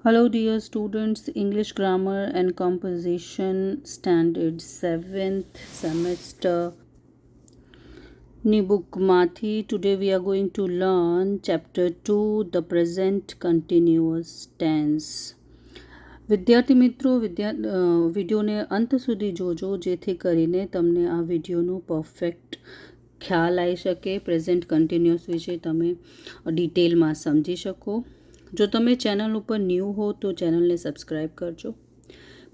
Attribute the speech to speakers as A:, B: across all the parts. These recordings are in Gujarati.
A: Hello, dear students. English Grammar and Composition Standard 7th semester ની બુકમાંથી today we are going to learn chapter 2 the present continuous tense. વિદ્યાર્થી મિત્રો વિડીયોને અંત સુધી જોજો જેથી કરીને તમને આ વિડીયોનું પરફેક્ટ ખ્યાલ આવી શકે, પ્રેઝન્ટ કન્ટિન્યુઅસ વિશે તમે ડિટેલમાં સમજી શકો. જો તમે ચેનલ ઉપર ન્યૂ હો તો ચેનલને સબસ્ક્રાઈબ કરજો.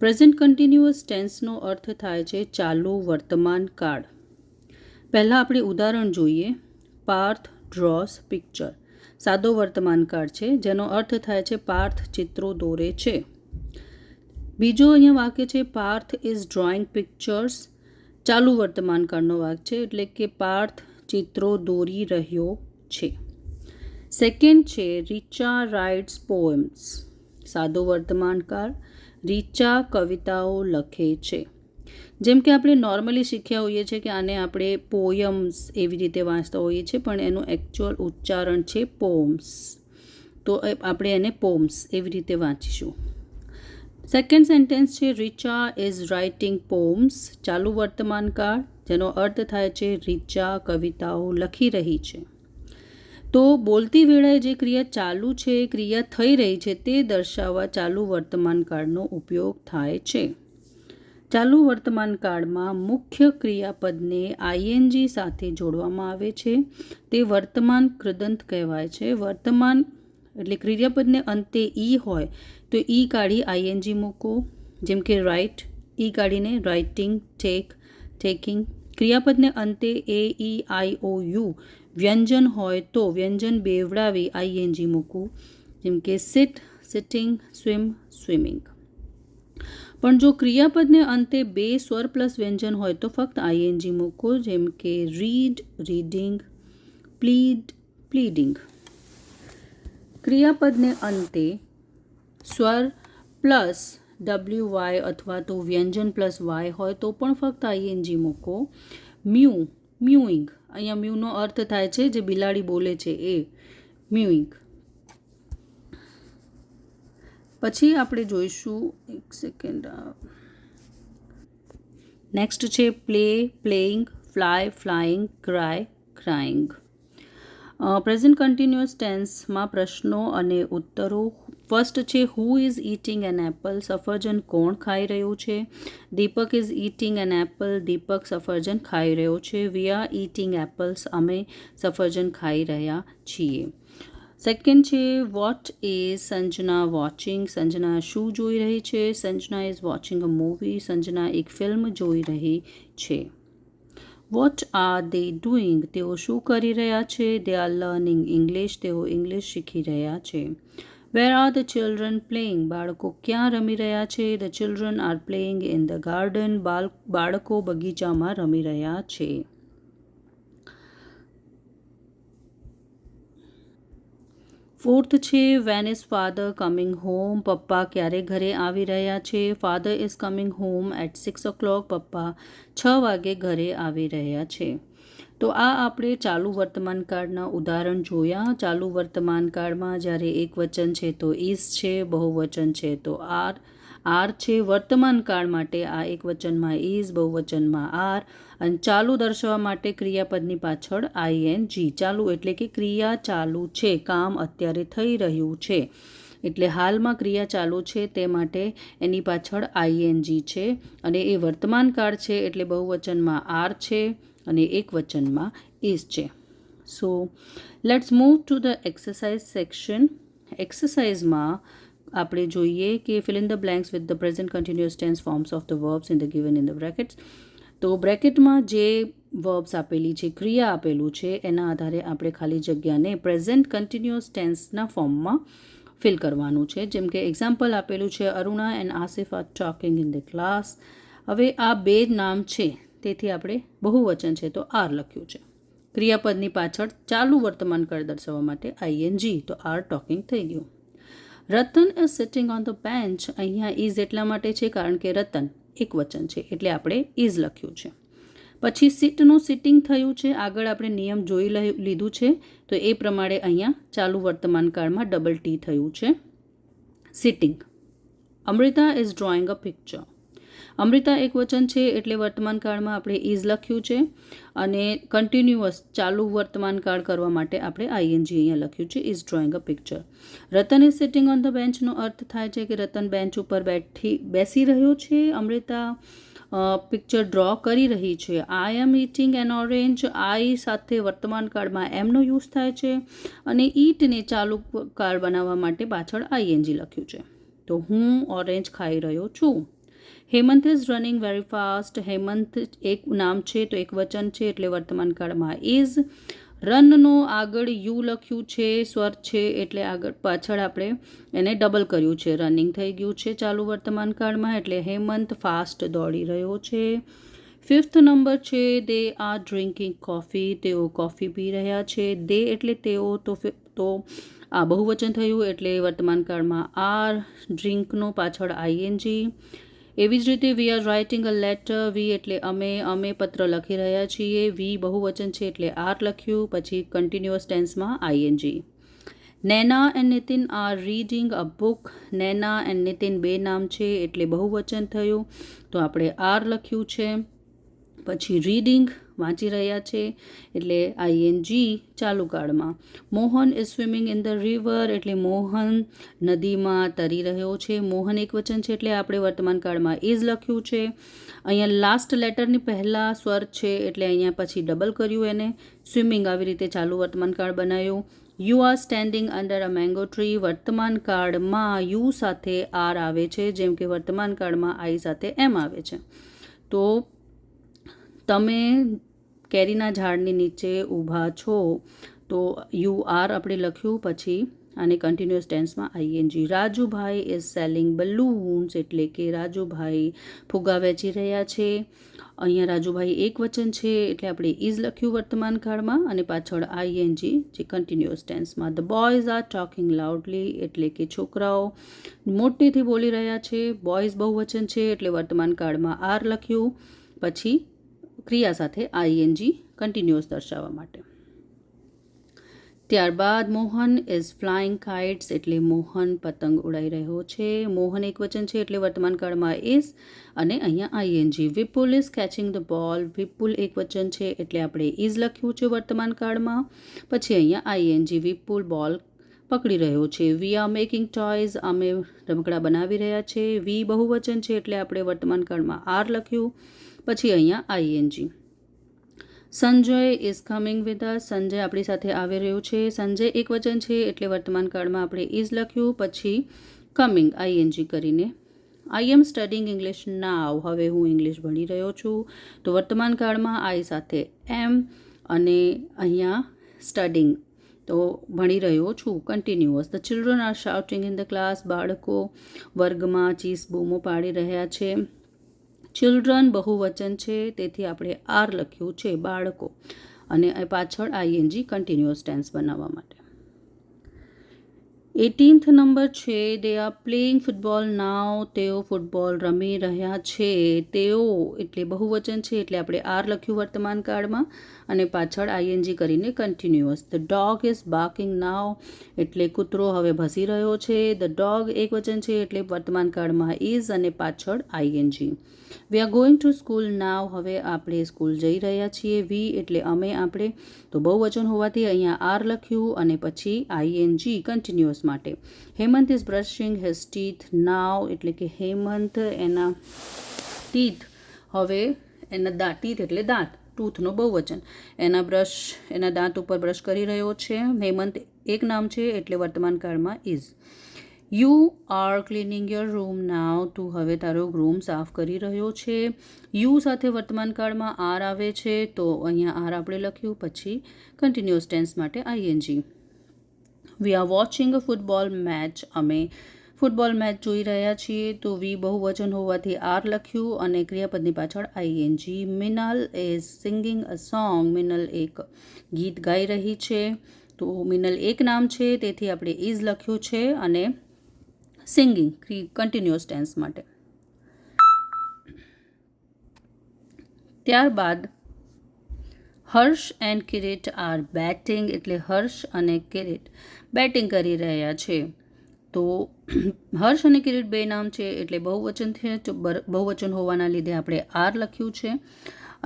A: પ્રેઝન્ટ કન્ટિન્યુઅસ ટેન્સનો અર્થ થાય છે ચાલુ વર્તમાન કાળ. પહેલાં આપણે ઉદાહરણ જોઈએ. પાર્થ ડ્રોસ પિક્ચર સાદો વર્તમાન કાળ છે, જેનો અર્થ થાય છે પાર્થ ચિત્રો દોરે છે. બીજો અહીંયા વાક્ય છે પાર્થ ઇઝ ડ્રોઈંગ પિક્ચર્સ. ચાલુ વર્તમાન કાળનો વાક્ય છે, એટલે કે પાર્થ ચિત્રો દોરી રહ્યો છે. સેકન્ડ છે રીચા રાઇટ્સ પોએમ્સ. સાદો વર્તમાન કાળ. રીચા કવિતાઓ લખે છે. જેમ કે આપણે નોર્મલી શીખ્યા હોઈએ છીએ કે આને આપણે પોયમ્સ એવી રીતે વાંચતા હોઈએ છીએ, પણ એનું એકચ્યુઅલ ઉચ્ચારણ છે પોમ્સ. તો આપણે એને પોમ્સ એવી રીતે વાંચીશું. સેકન્ડ સેન્ટેન્સ છે રીચા ઇઝ રાઇટિંગ પોમ્સ. ચાલુ વર્તમાન કાળ, જેનો અર્થ થાય છે રીચા કવિતાઓ લખી રહી છે. તો બોલતી વેળાએ જે ક્રિયા ચાલુ છે, ક્રિયા થઈ રહી છે, તે દર્શાવવા ચાલુ વર્તમાન કાળનો ઉપયોગ થાય છે. ચાલુ વર્તમાન કાળમાં મુખ્ય ક્રિયાપદને આઈએનજી સાથે જોડવામાં આવે છે. તે વર્તમાન કૃદંત કહેવાય છે. વર્તમાન એટલે ક્રિયાપદને અંતે ઈ હોય તો ઈ કાઢી આઈએનજી મૂકો. જેમ કે રાઇટ, ઈ કાઢીને રાઇટિંગ, ટેક, ટેકિંગ. ક્રિયાપદને અંતે એ ઈ આઈ ઓ યુ વ્યંજન હોય તો વ્યંજન બેવડાવી આઈએનજી મૂકવું. જેમ કે સિટ, સિટિંગ, સ્વિમ, સ્વિમિંગ. પણ જો ક્રિયાપદને અંતે બે સ્વર પ્લસ વ્યંજન હોય તો ફક્ત આઈએનજી મૂકો. જેમ કે રીડ, રીડિંગ, પ્લીડ, પ્લીડિંગ. ક્રિયાપદને અંતે સ્વર પ્લસ WY અથવા તો વ્યંજન પ્લસ વાય હોય તો પણ ફક્ત આઈએનજી મૂકો. મ્યુ, મ્યુઇંગ. અહીંયા મ્યુનો અર્થ થાય છે જે બિલાડી બોલે છે એ મ્યુઇંગ. પછી આપણે જોઈશું, એક સેકન્ડ, નેક્સ્ટ છે play, playing, fly, flying, cry, crying. Present continuous ટેન્સમાં પ્રશ્નો અને ઉત્તરો. ફર્સ્ટ છે who is eating an apple. સફરજન કોણ ખાઈ રહ્યું છે? Deepak is eating an apple. Deepak સફરજન ખાઈ રહ્યો છે. We are eating apples. અમે સફરજન ખાઈ રહ્યા છીએ. સેકન્ડ છે what is Sanjana watching. Sanjana શું જોઈ રહી છે? Sanjana is watching a movie. Sanjana એક ફિલ્મ જોઈ રહી છે. What are they doing. તેઓ શું કરી રહ્યા છે? They are learning English. તેઓ ઇંગ્લિશ શીખી રહ્યા છે. Where are the children playing. બાળકો ક્યાં રમી રહ્યા છે? The children are playing in the garden. બાળકો બગીચામાં રમી રહ્યા છે. ફોર્થ છે when is father coming home. પપ્પા ક્યારે ઘરે આવી રહ્યા છે? Father is coming home at 6 o'clock. પપ્પા 6 વાગે ઘરે આવી રહ્યા છે. તો આ આપણે ચાલુ વર્તમાન કાળના ઉદાહરણ જોયા. ચાલુ વર્તમાન કાળમાં જ્યારે એક વચન છે તો ઇઝ છે, બહુવચન છે તો આર છે. વર્તમાન કાળ માટે આ એક વચનમાં ઇઝ, બહુવચનમાં આર, અને ચાલુ દર્શાવવા માટે ક્રિયાપદની પાછળ આઈએનજી. ચાલુ એટલે કે ક્રિયા ચાલુ છે, કામ અત્યારે થઈ રહ્યું છે, એટલે હાલમાં ક્રિયા ચાલુ છે તે માટે એની પાછળ આઈએનજી છે. અને એ વર્તમાન કાળ છે એટલે બહુવચનમાં આર છે અને એક વચનમાં ઇઝ છે. So let's move to the exercise section. એક્સરસાઇઝમાં આપણે જોઈએ કે fill in the blanks with the present continuous tense forms of the verbs in the given in the brackets. તો બ્રેકેટમાં જે વર્બ્સ આપેલી છે, ક્રિયા આપેલું છે, એના આધારે આપણે ખાલી જગ્યાને પ્રેઝન્ટ કન્ટિન્યુઅસ ટેન્સના ફોર્મમાં ફિલ કરવાનું છે. જેમ કે એક્ઝામ્પલ આપેલું છે Aruna and Asif are talking in the class. હવે આ બે નામ છે તેથી આપણે બહુવચન છે તો આર લખ્યું છે. ક્રિયાપદની પાછળ ચાલુ વર્તમાન કાળ દર્શાવવા માટે આઈએનજી, તો આર ટોકિંગ થઈ ગયું. Ratan is sitting on the bench. અહીંયા ઇઝ એટલા માટે છે કારણ કે રતન એક વચન છે એટલે આપણે ઇઝ લખ્યું છે. પછી સીટનું સિટિંગ થયું છે. આગળ આપણે નિયમ જોઈ લીધું છે તો એ પ્રમાણે અહીંયા ચાલુ વર્તમાન કાળમાં ડબલ ટી થયું છે. Sitting. Amrita is drawing a picture. Amrita એક વચન છે એટલે વર્તમાન કાળમાં આપણે ઇઝ લખ્યું છે અને કન્ટિન્યુઅસ ચાલુ વર્તમાન કાળ કરવા માટે આપણે આઈએનજી અહીંયા લખ્યું છે, is drawing a picture. Ratan is sitting on the બેન્ચનો અર્થ થાય છે કે રતન બેન્ચ ઉપર બેસી રહ્યો છે. અમૃતા પિક્ચર ડ્રો કરી રહી છે. આઈ એમ ઇટિંગ એન ઓરેન્જ. આઈ સાથે વર્તમાન કાળમાં એમનો યુઝ થાય છે અને ઈટને ચાલુ કાળ બનાવવા માટે પાછળ આઈએનજી લખ્યું છે. તો હું ઓરેન્જ ખાઈ રહ્યો છું. Hemant is running very fast. Hemant એક નામ છે તો એક વચન છે એટલે વર્તમાન કાળમાં ઇઝ. રનનો આગળ યુ લખ્યું છે, સ્વર છે એટલે આગળ પાછળ આપણે એને ડબલ કર્યું છે. રનિંગ થઈ ગયું છે ચાલુ વર્તમાન કાળમાં એટલે હેમંત ફાસ્ટ દોડી રહ્યો છે. 5th નંબર છે દે આર ડ્રિંકિંગ કોફી. તેઓ કોફી પી રહ્યા છે. દે એટલે તેઓ, તો આ બહુવચન થયું એટલે વર્તમાન કાળમાં આર. ડ્રિંકનો પાછળ આઈએનજી. એવી જ રીતે we are writing a letter. We એટલે અમે પત્ર લખી રહ્યા છીએ. વી બહુવચન છે એટલે આર લખ્યું, પછી કન્ટિન્યુઅસ ટેન્સમાં ING. Naina and Nitin are reading a book. Naina and Nitin બે નામ છે એટલે બહુવચન થયું તો આપણે આર લખ્યું છે. પછી રીડિંગ વાંચી રહ્યા છે એટલે આઈએનજી ચાલુ કાળમાં. Mohan is swimming in the river એટલે મોહન નદીમાં તરી રહ્યો છે. મોહન એક વચન છે એટલે આપણે વર્તમાન કાળમાં ઇઝ લખ્યું છે. અહીંયા લાસ્ટ લેટરની પહેલાં સ્વર છે એટલે અહીંયા પછી ડબલ કર્યું એને. સ્વિમિંગ આવી રીતે ચાલુ વર્તમાન કાળ બનાવ્યું. You are standing under a mango tree. વર્તમાન કાળમાં યુ સાથે આર આવે છે, જેમ કે વર્તમાન કાળમાં આઈ સાથે એમ આવે છે. તો તમે કેરીના ઝાડની નીચે ઊભા છો તો યુ આર આપણે લખ્યું, પછી આને કન્ટિન્યુઅસ ટેન્સમાં ING. Rajubhai is selling balloons એટલે કે રાજુભાઈ ફુગ્ગા વેચી રહ્યા છે. અહીંયા રાજુભાઈ એક વચન છે એટલે આપણે ઇઝ લખ્યું વર્તમાન કાળમાં અને પાછળ આઈએનજી જે કન્ટિન્યુઅસ ટેન્સમાં. The boys are talking loudly એટલે કે છોકરાઓ મોટેથી બોલી રહ્યા છે. બોયઝ બહુવચન છે એટલે વર્તમાન કાળમાં આર લખ્યું, પછી ક્રિયા સાથે આઈએનજી કન્ટિન્યુઅસ દર્શાવવા માટે. ત્યારબાદ મોહન ઇઝ ફ્લાઇંગ કાઇટ્સ એટલે મોહન પતંગ ઉડાઈ રહ્યો છે. મોહન એક વચન છે એટલે વર્તમાન કાળમાં ઇઝ અને અહીંયા ING. Vipul is catching the ball. Vipul એક વચન છે એટલે આપણે ઇઝ લખ્યું છે વર્તમાન કાળમાં, પછી અહીંયા આઈએનજી. વિપુલ બોલ પકડી રહ્યો છે. We R making toys. અમે રમકડા બનાવી રહ્યા છે. વી બહુવચન છે એટલે આપણે વર્તમાન કાળમાં આર લખ્યું, પછી અહીંયા ING. Sanjay is coming with us. Sanjay આપણી સાથે આવી રહ્યો છે. સંજય એક વચન છે એટલે વર્તમાન કાળમાં આપણે ઇઝ લખ્યું, પછી કમિંગ આઈએનજી કરીને. આઈ એમ સ્ટડીંગ ઇંગ્લિશ નાવ. હવે હું ઇંગ્લિશ ભણી રહ્યો છું તો વર્તમાન કાળમાં આઈ સાથે એમ અને અહીંયા સ્ટડીંગ તો ભણી રહ્યો છું continuous. The children R shouting in the class. બાળકો વર્ગમાં ચીસ બૂમો પાડી રહ્યા છે. ચિલ્ડ્રન બહુવચન છે તેથી આપણે આર લખ્યું છે બાળકો અને પાછળ આઈએનજી કન્ટિન્યુઅસ ટેન્સ બનાવવા માટે. 18th નંબર છે દે આર પ્લેઇંગ ફૂટબોલ નાવ. તેઓ ફૂટબોલ રમી રહ્યા છે. તેઓ એટલે બહુવચન છે એટલે આપણે આર લખ્યું વર્તમાન કાળમાં અને પાછળ આઈએનજી કરીને continuous. The dog is barking now એટલે કૂતરો હવે ભસી રહ્યો છે. ધ ડોગ એક વચન છે એટલે વર્તમાન કાળમાં ઇઝ અને પાછળ ING. We are going to school now. હવે આપણે સ્કૂલ જઈ રહ્યા છીએ. વી એટલે આપણે તો બહુવચન હોવાથી અહીંયા આર લખ્યું અને પછી આઈએનજી કન્ટિન્યુઅસ માટે. Hemant is brushing his teeth now એટલે કે હેમંત એના ટીથ હવે એના ટીથ એટલે દાંત, ટૂથનો બહુવચન, એના દાંત ઉપર બ્રશ કરી રહ્યો છે. હેમંત એક નામ છે એટલે વર્તમાન કાળમાં is. You are cleaning your room now. તું હવે તારો રૂમ સાફ કરી રહ્યો છે. યુ સાથે વર્તમાન કાળમાં આર આવે છે તો અહીંયા આર આપણે લખ્યું, પછી કન્ટિન્યુઅસ ટેન્સ માટે ING. We R watching a football match. અમે ફૂટબોલ મેચ જોઈ રહ્યા છીએ તો વી બહુવચન હોવાથી આર લખ્યું અને ક્રિયાપદની પાછળ ING. Minal is singing a song. Minal એક ગીત ગાઈ રહી છે તો મિનલ એક નામ છે તેથી આપણે ઇઝ લખ્યું છે અને સિંગિંગ કન્ટિન્યુઅસ ટેન્સ માટે. ત્યારબાદ હર્ષ એન્ડ કિરીટ આર બેટિંગ એટલે હર્ષ અને કિરીટ બેટિંગ કરી રહ્યા છે. તો હર્ષ અને કિરીટ બે નામ છે એટલે બહુવચન છે, તો બહુવચન હોવાના લીધે આપણે આર લખ્યું છે.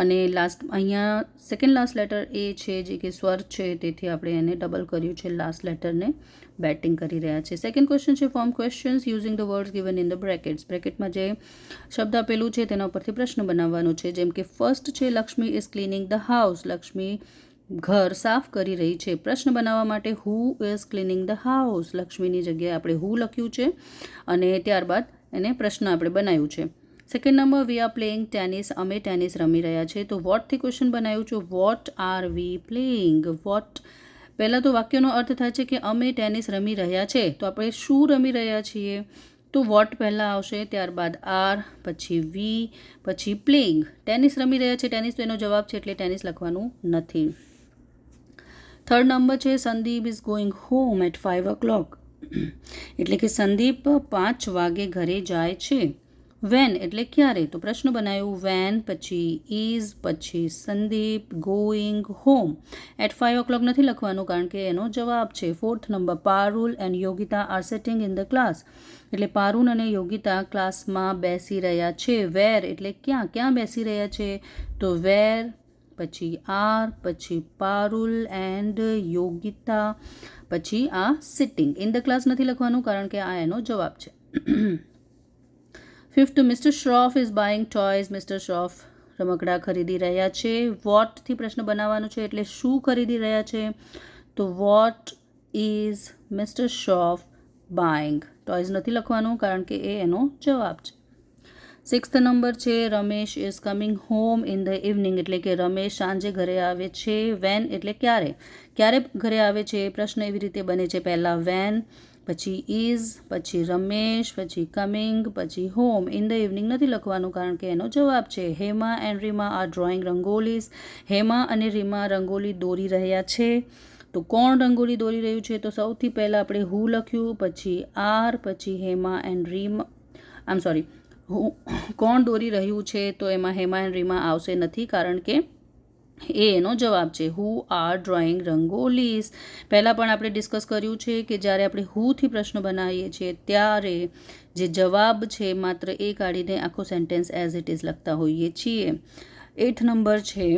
A: અને લાસ્ટ અહીંયા સેકન્ડ લાસ્ટ લેટર એ છે જે કે સ્વર છે, તેથી આપણે એને ડબલ કર્યું છે, લાસ્ટ લેટરને બેટિંગ કરી રહ્યા છે. સેકન્ડ ક્વેશ્ચન છે form questions using the words given in the brackets. બ્રેકેટમાં જે શબ્દ આપેલું છે તેના ઉપરથી પ્રશ્ન બનાવવાનો છે. જેમ કે ફર્સ્ટ છે Lakshmi is cleaning the house. Lakshmi ઘર સાફ કરી રહી છે. પ્રશ્ન બનાવવા માટે who is cleaning the house, લક્ષ્મીની જગ્યાએ આપણે હુ લખ્યું છે અને ત્યારબાદ એને પ્રશ્ન આપણે બનાવ્યું છે. Second number we are playing tennis. અમે ટેનિસ રમી રહ્યા છે. તો વોટથી ક્વેશ્ચન બનાવ્યું છે. What are we playing. What પહેલાં તો વાક્યનો અર્થ થાય છે કે અમે ટેનિસ રમી રહ્યા છે, તો આપણે શું રમી રહ્યા છીએ, તો વોટ પહેલાં આવશે, ત્યારબાદ આર, પછી વી, પછી પ્લેઇંગ. ટેનિસ રમી રહ્યા છે, ટેનિસ તો એનો જવાબ છે એટલે ટેનિસ લખવાનું નથી. થર્ડ નંબર છે Sandeep is going home at 5 o'clock. એટલે કે સંદીપ 5 વાગે ઘરે જાય છે. વેન એટલે ક્યારે, તો પ્રશ્ન બનાવ્યું વેન, પછી ઇઝ, પછી Sandeep going home at 5 o'clock નથી લખવાનું કારણ કે એનો જવાબ છે. Fourth number Parul and Yogita are sitting in the class. એટલે પારુલ અને યોગિતા ક્લાસમાં બેસી રહ્યા છે. વેર એટલે ક્યાં, ક્યાં બેસી રહ્યા છે, તો વેર, પછી આર, પછી પારુલ એન્ડ યોગિતા, પછી આ સિટિંગ. ઇન ધ ક્લાસ નથી લખવાનું કારણ કે આ એનો જવાબ છે. Fifth mister Shroff is buying toys. Mister Shroff રમકડા ખરીદી રહ્યા છે. વોટથી પ્રશ્ન બનાવવાનું છે એટલે શું ખરીદી રહ્યા છે, તો what is mister Shroff buying. Toys નથી લખવાનું કારણ કે એ એનો જવાબ છે. સિક્સ્થ નંબર છે Ramesh is coming home in the evening. એટલે કે રમેશ સાંજે ઘરે આવે છે. વેન એટલે ક્યારે, ક્યારે ઘરે આવે છે. પ્રશ્ન એવી રીતે બને છે, પહેલાં વેન, પછી ઇઝ, પછી રમેશ, પછી કમિંગ, પછી હોમ. ઇન ધ ઇવનિંગ નથી લખવાનું કારણ કે એનો જવાબ છે. Hema and Reema are drawing rangolis. Hema અને રીમા રંગોલી દોરી રહ્યા છે. તો કોણ રંગોલી દોરી રહ્યું છે, તો સૌથી પહેલાં આપણે હુ લખ્યું, પછી આર, પછી હેમા એન્ડ રીમા, કોણ દોરી રહ્યું છે, તો એમાં હેમા એન્ડ રીમા આવશે નથી કારણ કે એ એનો જવાબ છે. Who are drawing rangolis. પહેલાં પણ આપણે ડિસ્કસ કર્યું છે કે જ્યારે આપણે હુથી પ્રશ્ન બનાવીએ છીએ ત્યારે જે જવાબ છે માત્ર એ કાઢીને આખો સેન્ટેન્સ એઝ ઇટ ઇઝ લખતા હોઈએ છીએ. 8th નંબર છે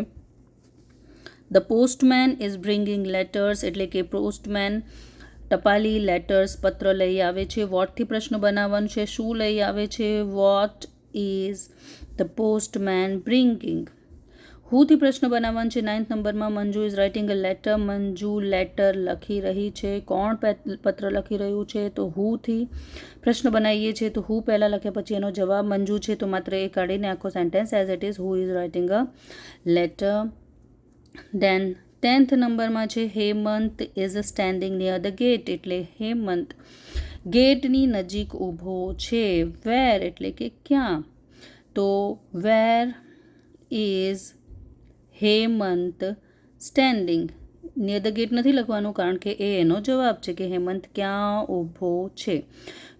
A: the postman is bringing letters. એટલે કે પોસ્ટમેન ટપાલી લેટર્સ પત્ર લઈ આવે છે. વોટથી પ્રશ્ન બનાવવાનું છે, શું લઈ આવે છે, what is the postman bringing. Houthi પ્રશ્ન બનાવવાનું છે. 9th નંબરમાં Manju is writing a letter. Manju letter લખી રહી છે. કોણ પત્ર લખી રહ્યું છે, તો હુથી પ્રશ્ન બનાવીએ છીએ તો હુ પહેલાં લખ્યા પછી એનો જવાબ મંજુ છે, તો માત્ર એ કાઢીને આખો sentence as it is who is writing a letter. Then 10th નંબરમાં છે Hemant is standing near the gate. એટલે હેમંત ગેટની નજીક ઊભો છે. વેર એટલે કે ક્યાં, તો where is Hemant standing. Near the gate નથી લખવાનું કારણ કે એ એનો જવાબ છે કે હેમંત ક્યાં ઊભો છે.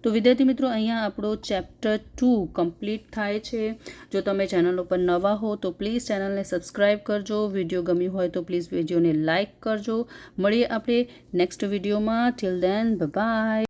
A: તો વિદ્યાર્થી મિત્રો અહીંયા આપણો ચેપ્ટર 2 કમ્પ્લીટ થાય છે. જો તમે ચેનલ ઉપર નવા હો તો પ્લીઝ ચેનલને સબસ્ક્રાઈબ કરજો. વિડીયો ગમ્યું હોય તો પ્લીઝ વિડીયોને લાઇક કરજો. મળીએ આપણે નેક્સ્ટ વિડીયોમાં. Till then by.